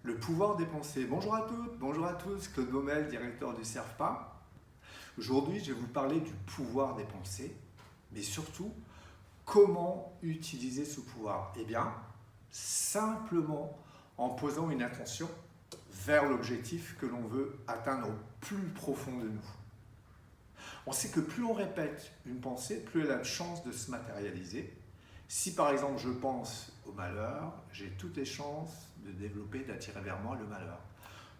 Le pouvoir des pensées. Bonjour à toutes, bonjour à tous, Claude Baumel, directeur du CERFPA. Aujourd'hui, je vais vous parler du pouvoir des pensées, mais surtout, comment utiliser ce pouvoir? Eh bien, simplement en posant une attention vers l'objectif que l'on veut atteindre au plus profond de nous. On sait que plus on répète une pensée, plus elle a de chances de se matérialiser. Si par exemple je pense au malheur, j'ai toutes les chances de développer, d'attirer vers moi le malheur.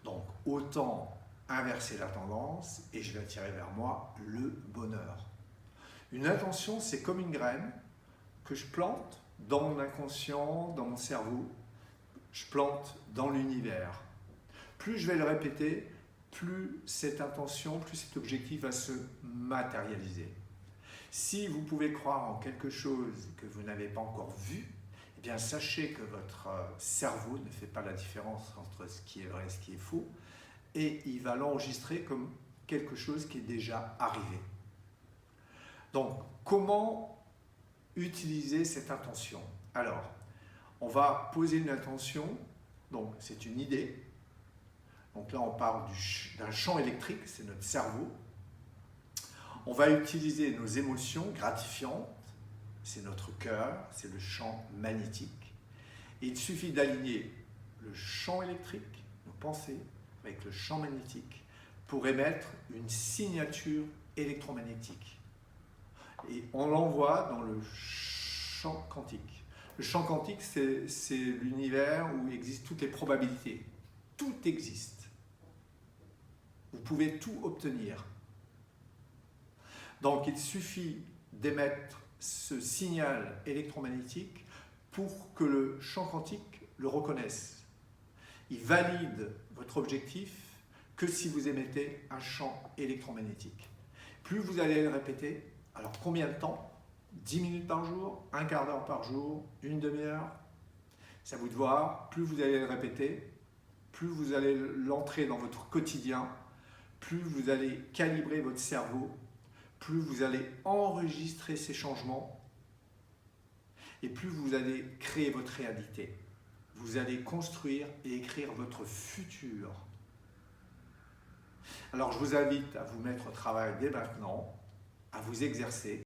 Donc autant inverser la tendance et je vais attirer vers moi le bonheur. Une intention, c'est comme une graine que je plante dans mon inconscient, dans mon cerveau, je plante dans l'univers. Plus je vais le répéter, plus cette intention, plus cet objectif va se matérialiser. Si vous pouvez croire en quelque chose que vous n'avez pas encore vu, eh bien sachez que votre cerveau ne fait pas la différence entre ce qui est vrai et ce qui est faux, et il va l'enregistrer comme quelque chose qui est déjà arrivé. Donc, comment utiliser cette intention? Alors, on va poser une intention, donc c'est une idée. Donc là, on parle d'un champ électrique, c'est notre cerveau. On va utiliser nos émotions gratifiantes, c'est notre cœur, c'est le champ magnétique. Et il suffit d'aligner le champ électrique, nos pensées, avec le champ magnétique pour émettre une signature électromagnétique. Et on l'envoie dans le champ quantique. Le champ quantique, c'est l'univers où existent toutes les probabilités. Tout existe. Vous pouvez tout obtenir. Donc il suffit d'émettre ce signal électromagnétique pour que le champ quantique le reconnaisse. Il valide votre objectif que si vous émettez un champ électromagnétique. Plus vous allez le répéter, alors combien de temps? 10 minutes par jour, un quart d'heure par jour, une demi-heure? C'est à vous de voir. Plus vous allez le répéter, plus vous allez l'entrer dans votre quotidien, plus vous allez calibrer votre cerveau, plus vous allez enregistrer ces changements et plus vous allez créer votre réalité. Vous allez construire et écrire votre futur. Alors je vous invite à vous mettre au travail dès maintenant, à vous exercer.